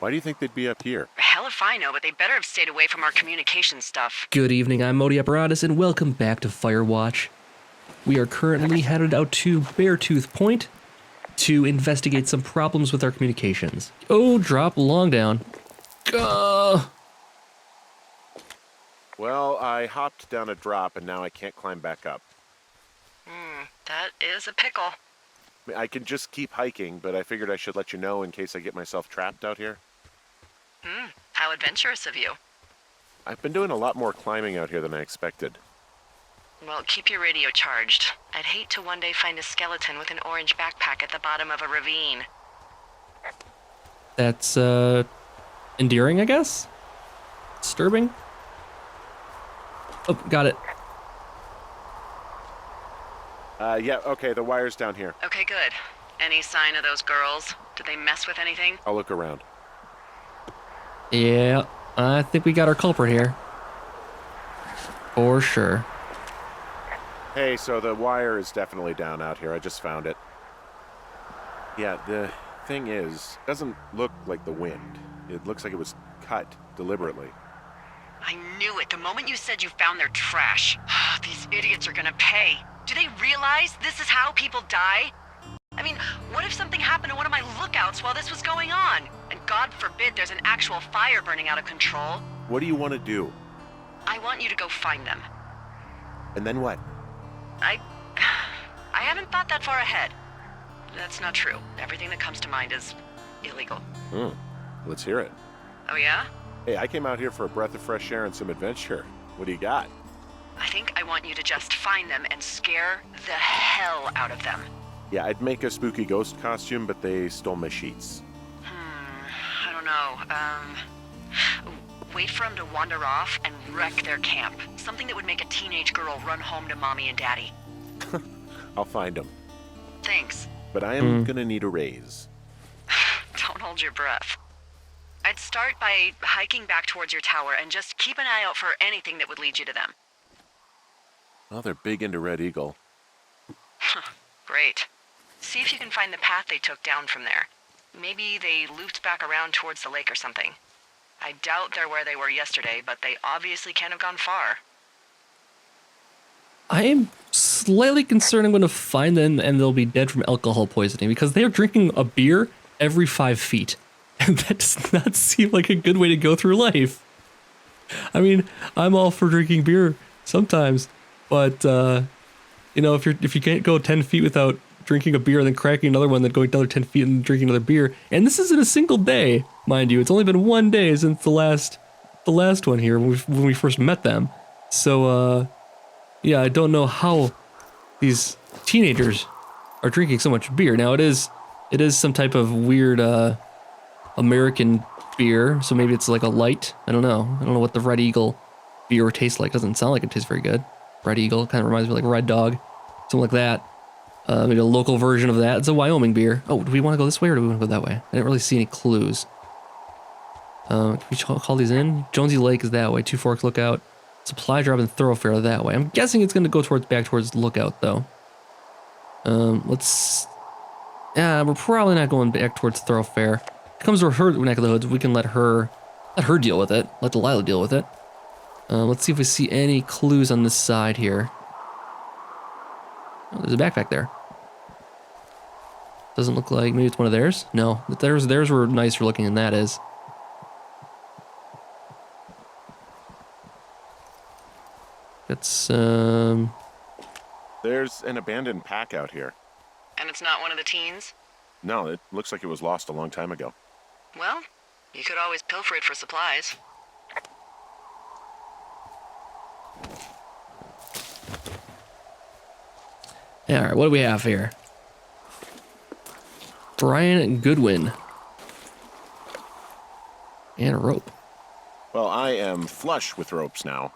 Why do you think they'd be up here? Hell if I know, but they better have stayed away from our communication stuff. Good evening, I'm Modi Apparatus, and welcome back to Firewatch. We are currently headed out to Beartooth Point to investigate some problems with our communications. Oh, drop long down. Well, I hopped down a drop and now I can't climb back up. That is a pickle. I can just keep hiking, but I figured I should let you know in case I get myself trapped out here. How adventurous of you. I've been doing a lot more climbing out here than I expected. Well, keep your radio charged. I'd hate to one day find a skeleton with an orange backpack at the bottom of a ravine. That's, endearing, I guess? Disturbing? Oh, got it. Yeah, okay, the wire's down here. Okay, good. Any sign of those girls? Did they mess with anything? I'll look around. Yeah, I think we got our culprit here. For sure. Hey, so the wire is definitely down out here. I just found it. Yeah, the thing is, it doesn't look like the wind. It looks like it was cut deliberately. I knew it the moment you said you found their trash. These idiots are gonna pay. Do they realize this is how people die? I mean, what if something happened to one of my lookouts while this was going on? And God forbid there's an actual fire burning out of control. What do you want to do? I want you to go find them. And then what? I haven't thought that far ahead. That's not true. Everything that comes to mind is illegal. Let's hear it. Oh yeah? Hey, I came out here for a breath of fresh air and some adventure. What do you got? I think I want you to just find them and scare the hell out of them. Yeah, I'd make a spooky ghost costume, but they stole my sheets. I don't know. Wait for them to wander off and wreck their camp. Something that would make a teenage girl run home to mommy and daddy. I'll find them. Thanks. But I am gonna need a raise. Don't hold your breath. I'd start by hiking back towards your tower and just keep an eye out for anything that would lead you to them. Well, they're big into Red Eagle. Great. See if you can find the path they took down from there. Maybe they looped back around towards the lake or something. I doubt they're where they were yesterday, but they obviously can't have gone far. I am slightly concerned I'm going to find them and they'll be dead from alcohol poisoning because they are drinking a beer every 5 feet. And that does not seem like a good way to go through life. I mean, I'm all for drinking beer sometimes, but you know, if you can't go 10 feet without drinking a beer and then cracking another one, then going another 10 feet and drinking another beer, and this isn't a single day, mind you. It's only been 1 day since the last one here when we first met them. So yeah, I don't know how these teenagers are drinking so much beer. Now it is some type of weird American beer, so maybe it's like a light. I don't know what the Red Eagle beer tastes like. Doesn't sound like it tastes very good. Red Eagle kind of reminds me of like Red Dog, something like that. Maybe a local version of that. It's a Wyoming beer. Oh, do we want to go this way or do we want to go that way? I didn't really see any clues. Can we call these in? Jonesy Lake is that way. Two Forks Lookout. Supply Drop and Thoroughfare are that way. I'm guessing it's going to go back towards Lookout though. Yeah, we're probably not going back towards Thoroughfare. It comes to her neck of the hoods. We can let her deal with it. Let Delilah deal with it. Let's see if we see any clues on this side here. Oh, there's a backpack there. Doesn't look like, maybe it's one of theirs? No, theirs were nicer looking than that is. That's, There's an abandoned pack out here. And it's not one of the teens? No, it looks like it was lost a long time ago. Well, you could always pilfer it for supplies. Yeah, alright, what do we have here? Brian Goodwin. And a rope. Well, I am flush with ropes now.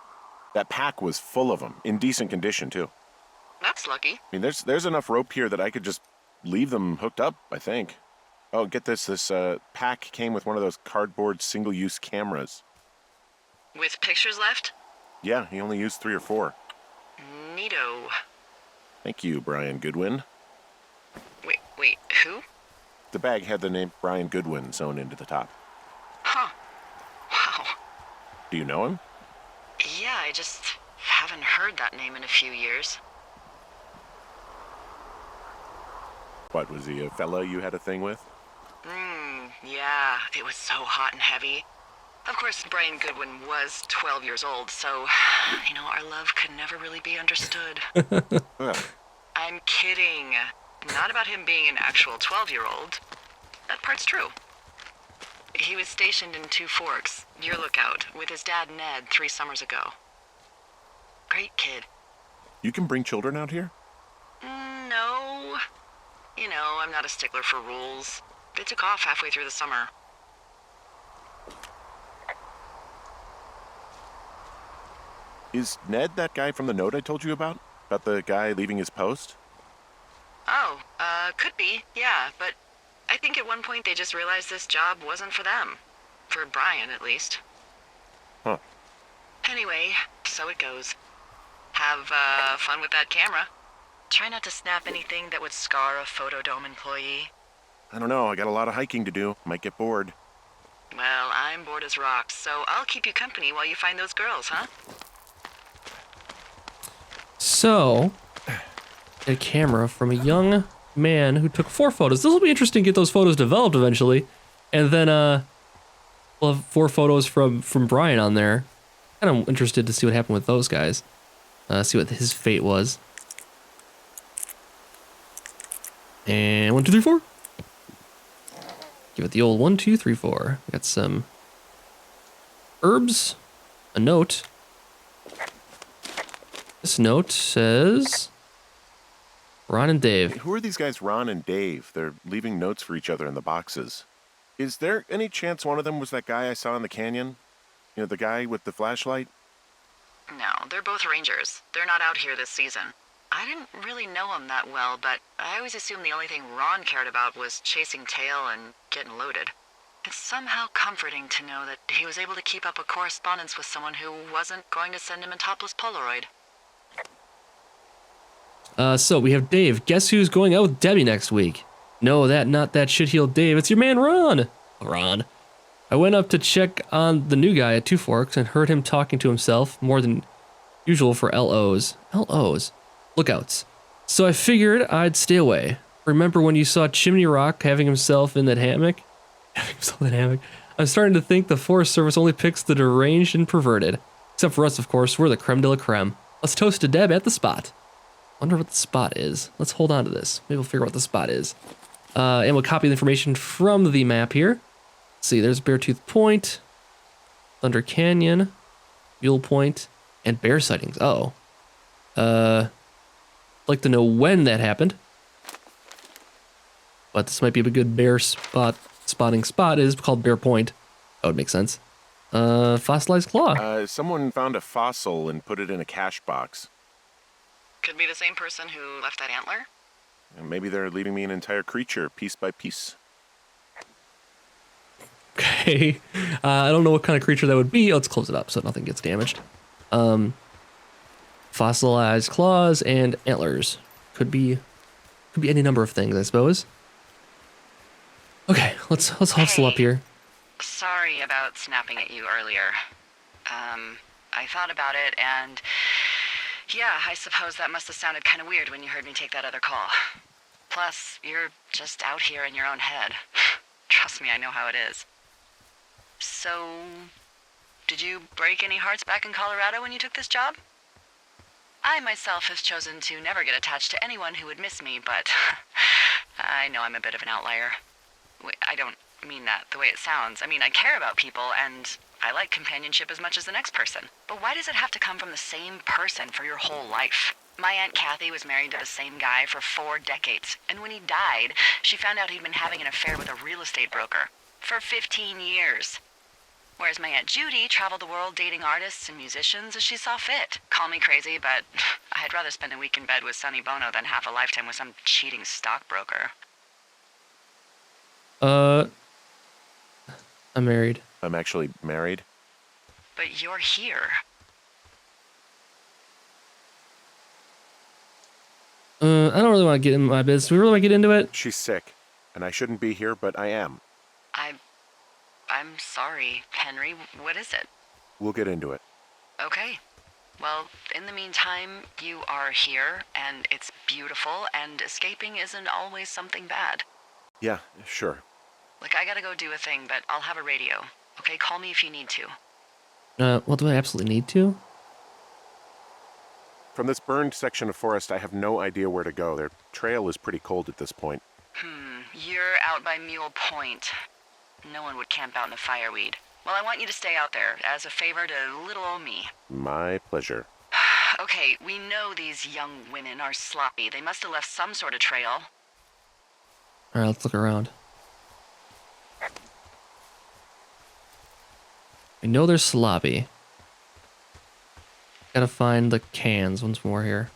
That pack was full of them, in decent condition too. That's lucky. I mean, there's enough rope here that I could just leave them hooked up, I think. Oh, get this. This pack came with one of those cardboard single-use cameras. With pictures left? Yeah, he only used 3 or 4. Neato. Thank you, Brian Goodwin. Wait, who? The bag had the name Brian Goodwin sewn into the top. Huh. Wow. Do you know him? Yeah, I just haven't heard that name in a few years. What, was he a fella you had a thing with? Yeah, it was so hot and heavy. Of course, Brian Goodwin was 12 years old, so, our love could never really be understood. Ugh. I'm kidding. Not about him being an actual 12-year-old. That part's true. He was stationed in Two Forks, your lookout, with his dad Ned 3 summers ago. Great kid. You can bring children out here? No. I'm not a stickler for rules. They took off halfway through the summer. Is Ned that guy from the note I told you about? About the guy leaving his post? Oh, could be, yeah, but I think at one point they just realized this job wasn't for them. For Brian, at least. Huh. Anyway, so it goes. Have, fun with that camera. Try not to snap anything that would scar a Photodome employee. I don't know, I got a lot of hiking to do. Might get bored. Well, I'm bored as rocks, so I'll keep you company while you find those girls, huh? So, a camera from a young man who took 4 photos. This will be interesting to get those photos developed eventually. And then we'll have 4 photos from Brian on there. Kind of interested to see what happened with those guys. See what his fate was. And 1, 2, 3, 4. Give it the old 1, 2, 3, 4. We got some herbs, a note. This note says Ron and Dave. Who are these guys, Ron and Dave? They're leaving notes for each other in the boxes. Is there any chance one of them was that guy I saw in the canyon? The guy with the flashlight? No, they're both rangers. They're not out here this season. I didn't really know him that well, but I always assumed the only thing Ron cared about was chasing tail and getting loaded. It's somehow comforting to know that he was able to keep up a correspondence with someone who wasn't going to send him a topless Polaroid. So we have Dave. Guess who's going out with Debbie next week? No, not that shit-heeled Dave. It's your man, Ron. Ron. I went up to check on the new guy at Two Forks and heard him talking to himself more than usual for LOs. LOs? Lookouts. So I figured I'd stay away. Remember when you saw Chimney Rock having himself in that hammock? I'm starting to think the Forest Service only picks the deranged and perverted. Except for us, of course. We're the creme de la creme. Let's toast to Deb at the spot. Wonder what the spot is. Let's hold on to this. Maybe we'll figure out what the spot is. And we'll copy the information from the map here. Let's see, there's Beartooth Point, Thunder Canyon, Mule Point, and bear sightings. Oh. I'd like to know when that happened. But this might be a good bear spotting spot. It is called Bear Point. That would make sense. Fossilized claw. Someone found a fossil and put it in a cache box. Could be the same person who left that antler? And maybe they're leaving me an entire creature, piece by piece. Okay. I don't know what kind of creature that would be. Let's close it up so nothing gets damaged. Fossilized claws and antlers. Could be any number of things, I suppose. Okay, let's hustle up here. Sorry about snapping at you earlier. I thought about it and... yeah, I suppose that must have sounded kind of weird when you heard me take that other call. Plus, you're just out here in your own head. Trust me, I know how it is. So, did you break any hearts back in Colorado when you took this job? I myself have chosen to never get attached to anyone who would miss me, but I know I'm a bit of an outlier. I don't mean that the way it sounds. I mean, I care about people, and I like companionship as much as the next person. But why does it have to come from the same person for your whole life? My Aunt Kathy was married to the same guy for 4 decades, and when he died, she found out he'd been having an affair with a real estate broker for 15 years. Whereas my Aunt Judy traveled the world dating artists and musicians as she saw fit. Call me crazy, but I'd rather spend a week in bed with Sonny Bono than half a lifetime with some cheating stockbroker. I'm married. I'm actually married. But you're here. I don't really want to get in my business. Do we really want to get into it? She's sick, and I shouldn't be here, but I am. I I'm sorry, Henry. What is it? We'll get into it. Okay. Well, in the meantime, you are here, and it's beautiful, and escaping isn't always something bad. Yeah, sure. Look, I gotta go do a thing, but I'll have a radio. Okay, call me if you need to. Well, do I absolutely need to? From this burned section of forest, I have no idea where to go. Their trail is pretty cold at this point. You're out by Mule Point. No one would camp out in a fireweed. Well, I want you to stay out there, as a favor to little old me. My pleasure. Okay, we know these young women are sloppy. They must have left some sort of trail. Alright, let's look around. I know they're sloppy. Gotta find the cans once more here.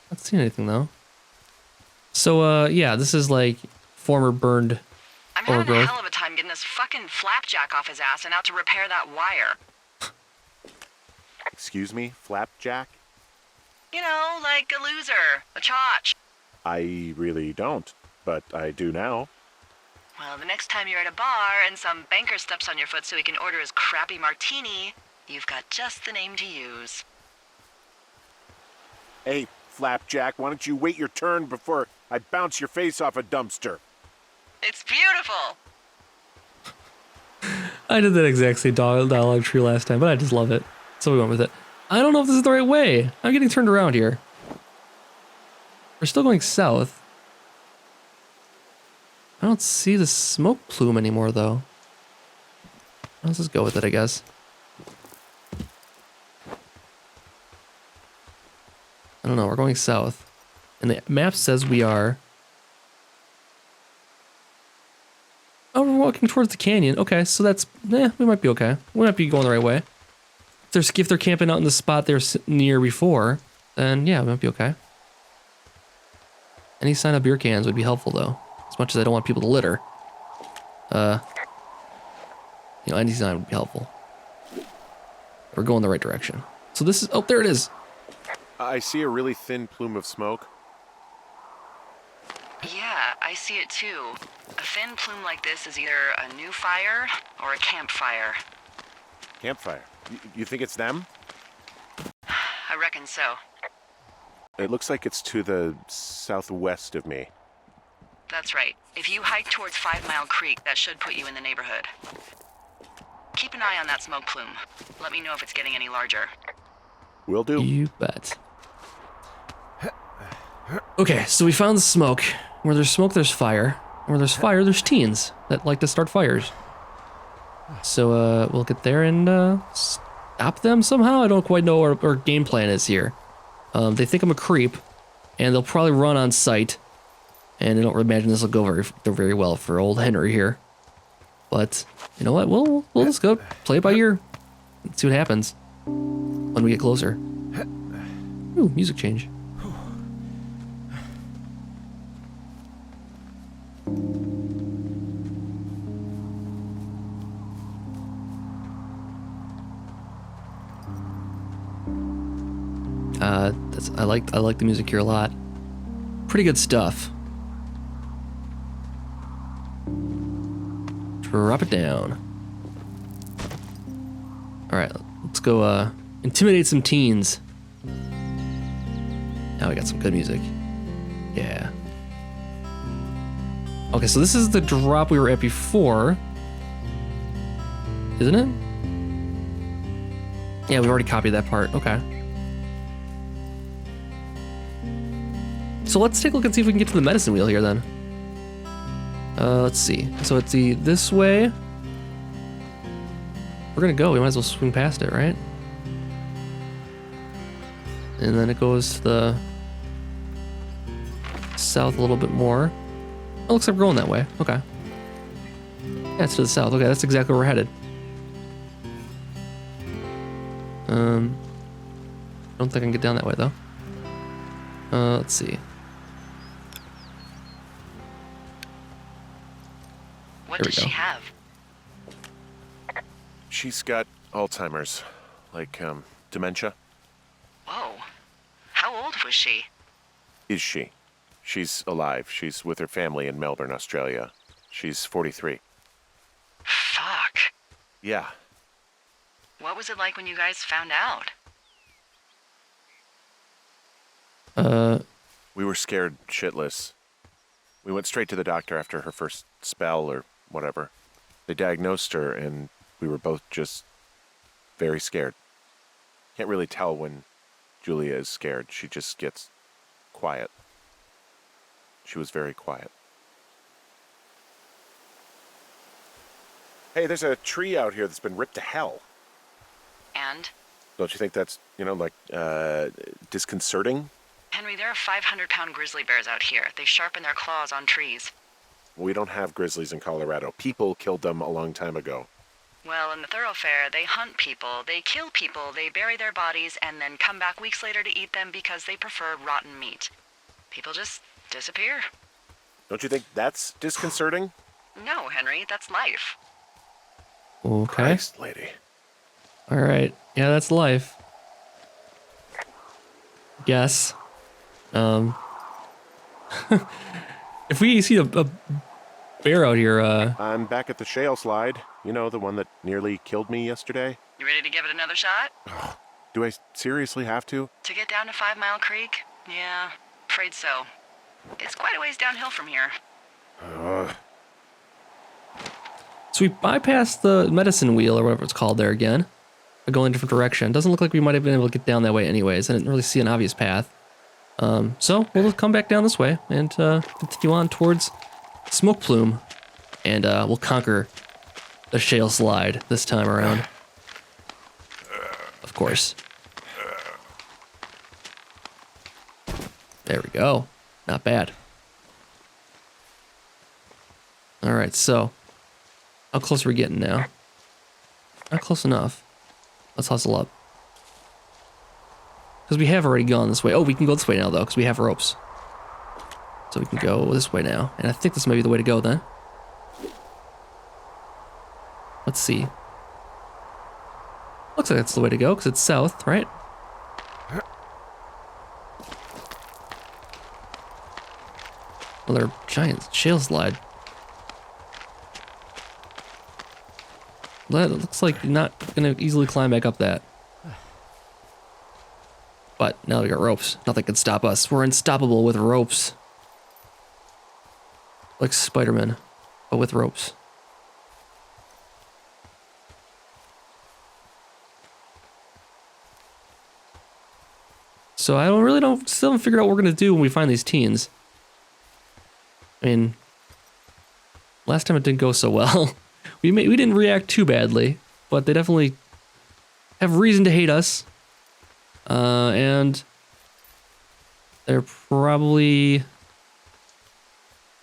Not seeing anything though. So, yeah, this is like former burned I'm having overgrowth. a hell of a time getting this fucking flapjack off his ass and out to repair that wire. Excuse me, Flapjack? You know, like a loser, a chotch. I really don't, but I do now. Well, the next time you're at a bar and some banker steps on your foot so he can order his crappy martini, you've got just the name to use. Hey, Flapjack, why don't you wait your turn before I bounce your face off a dumpster? It's beautiful. I did that exact same dialogue tree last time, but I just love it. So we went with it. I don't know if this is the right way. I'm getting turned around here. We're still going south. I don't see the smoke plume anymore, though. Let's just go with it, I guess. I don't know, we're going south. And the map says we are... Oh, we're walking towards the canyon. Okay, so that's... we might be okay. We might be going the right way. If they're camping out in the spot they're near before, then yeah, we might be okay. Any sign of beer cans would be helpful, though. As much as I don't want people to litter. Any sign would be helpful. We're going the right direction. So this is... Oh, there it is! I see a really thin plume of smoke. Yeah, I see it too. A thin plume like this is either a new fire or a campfire. Campfire. You think it's them? I reckon so. It looks like it's to the southwest of me. That's right. If you hike towards 5 Mile Creek, that should put you in the neighborhood. Keep an eye on that smoke plume. Let me know if it's getting any larger. Will do. You bet. Okay, so we found the smoke. Where there's smoke, there's fire. Where there's fire, there's teens that like to start fires. So, we'll get there and, stop them somehow? I don't quite know what our game plan is here. They think I'm a creep, and they'll probably run on sight. And I don't imagine this will go very well for old Henry here. But, you know what? We'll just go play it by ear. And see what happens when we get closer. Ooh, music change. I like the music here a lot. Pretty good stuff. Drop it down. All right, let's go intimidate some teens. Now we got some good music. Yeah. Okay, so this is the drop we were at before, isn't it? Yeah, we've already copied that part. Okay. So let's take a look and see if we can get to the medicine wheel here then. Let's see. So it's this way. We're gonna go. We might as well swing past it, right? And then it goes to the south a little bit more. Oh, looks like we're going that way. Okay. Yeah, it's to the south. Okay, that's exactly where we're headed. I don't think I can get down that way though. Let's see. What does she have? She's got Alzheimer's, like dementia. Whoa. How old was she? Is she? She's alive. She's with her family in Melbourne, Australia. She's 43. Fuck. Yeah. What was it like when you guys found out? We were scared shitless. We went straight to the doctor after her first spell or whatever. They diagnosed her, and we were both just very scared. Can't really tell when Julia is scared. She just gets quiet. She was very quiet. Hey, there's a tree out here that's been ripped to hell. And? Don't you think that's, disconcerting? Henry, there are 500-pound grizzly bears out here. They sharpen their claws on trees. We don't have grizzlies in Colorado. People killed them a long time ago. Well, in the thoroughfare, they hunt people, they kill people, they bury their bodies, and then come back weeks later to eat them because they prefer rotten meat. People just disappear. Don't you think that's disconcerting? No, Henry, that's life. Okay. Christ, lady. All right. Yeah, that's life. Yes. If we see a bear out here, I'm back at the shale slide. You know, the one that nearly killed me yesterday. You ready to give it another shot? Do I seriously have to? To get down to 5 Mile Creek? Yeah, afraid so. It's quite a ways downhill from here. so we bypassed the medicine wheel or whatever it's called there again. We're going a different direction. Doesn't look like we might have been able to get down that way anyways. I didn't really see an obvious path. So we'll come back down this way and continue on towards Smoke Plume. And we'll conquer the shale slide this time around. Of course. There we go. Not bad. Alright, so how close are we getting now? Not close enough. Let's hustle up. Because we have already gone this way. Oh, we can go this way now, though, because we have ropes. So we can go this way now. And I think this might be the way to go, then. Let's see. Looks like that's the way to go, because it's south, right? Another giant shale slide. That looks like you're not going to easily climb back up that. But now we got ropes. Nothing can stop us. We're unstoppable with ropes. Like Spider-Man, but with ropes. So I still haven't figured out what we're gonna do when we find these teens. I mean, last time it didn't go so well. We didn't react too badly, but they definitely have reason to hate us. And they're probably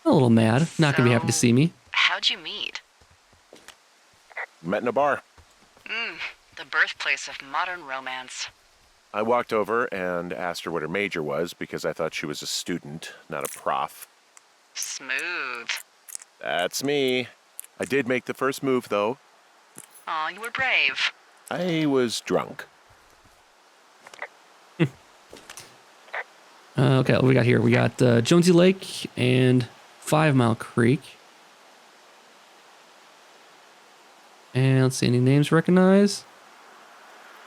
a little mad. Not gonna be happy to see me. How'd you meet? Met in a bar. The birthplace of modern romance. I walked over and asked her what her major was because I thought she was a student, not a prof. Smooth. That's me. I did make the first move, though. Aw, you were brave. I was drunk. Okay, what we got here? We got Jonesy Lake and 5 Mile Creek. And let's see, any names recognize?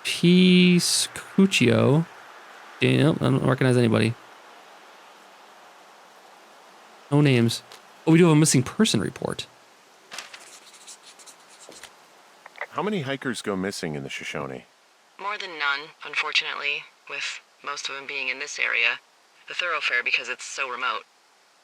P. Scuccio. Damn, I don't recognize anybody. No names. Oh, we do have a missing person report. How many hikers go missing in the Shoshone? More than none, unfortunately, with most of them being in this area. The thoroughfare because it's so remote.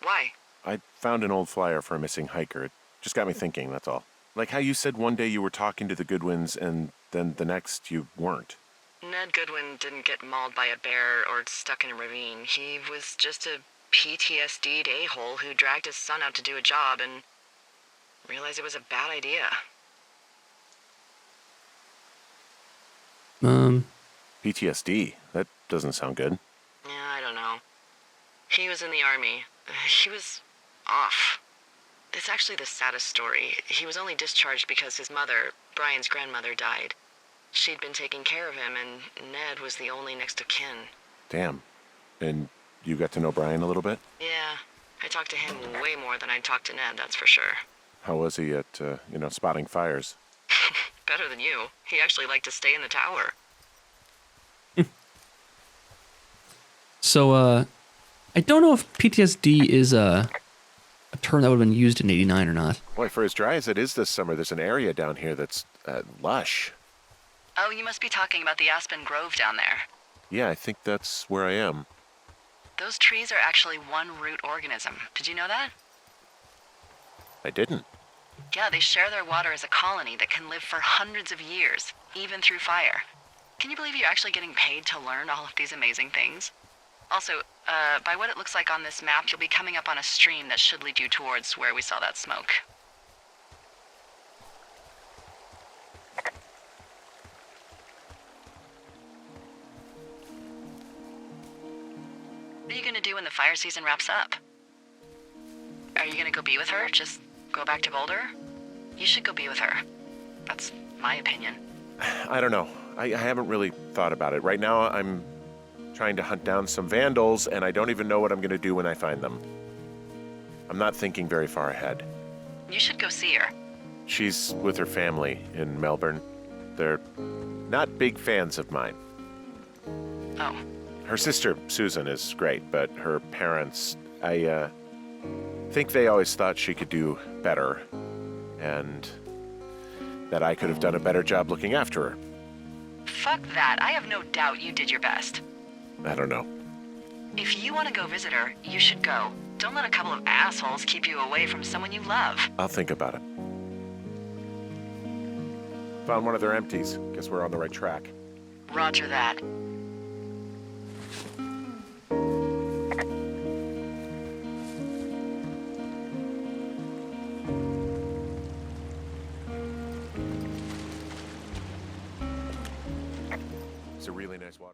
Why? I found an old flyer for a missing hiker. It just got me thinking, that's all. Like how you said one day you were talking to the Goodwins and then the next you weren't. Ned Goodwin didn't get mauled by a bear or stuck in a ravine. He was just a PTSD'd a-hole who dragged his son out to do a job and realized it was a bad idea. PTSD? That doesn't sound good. Yeah, I don't know. He was in the army. He was off. It's actually the saddest story. He was only discharged because his mother, Brian's grandmother, died. She'd been taking care of him, and Ned was the only next of kin. Damn. And you got to know Brian a little bit? Yeah, I talked to him way more than I'd talked to Ned, that's for sure. How was he at, spotting fires? Better than you. He actually liked to stay in the tower. So, I don't know if PTSD is a term that would have been used in 89 or not. Boy, for as dry as it is this summer, there's an area down here that's lush. Oh, you must be talking about the Aspen Grove down there. Yeah, I think that's where I am. Those trees are actually one root organism. Did you know that? I didn't. Yeah, they share their water as a colony that can live for hundreds of years, even through fire. Can you believe you're actually getting paid to learn all of these amazing things? Also, by what it looks like on this map, you'll be coming up on a stream that should lead you towards where we saw that smoke. What are you gonna do when the fire season wraps up? Are you gonna go be with her? Just go back to Boulder? You should go be with her. That's my opinion. I don't know. I haven't really thought about it. Right now, I'm trying to hunt down some vandals, and I don't even know what I'm going to do when I find them. I'm not thinking very far ahead. You should go see her. She's with her family in Melbourne. They're not big fans of mine. Oh. Her sister, Susan, is great, but her parents, I think they always thought she could do better, and that I could have done a better job looking after her. Fuck that. I have no doubt you did your best. I don't know. If you want to go visit her, you should go. Don't let a couple of assholes keep you away from someone you love. I'll think about it. Found one of their empties. Guess we're on the right track. Roger that. It's a really nice water.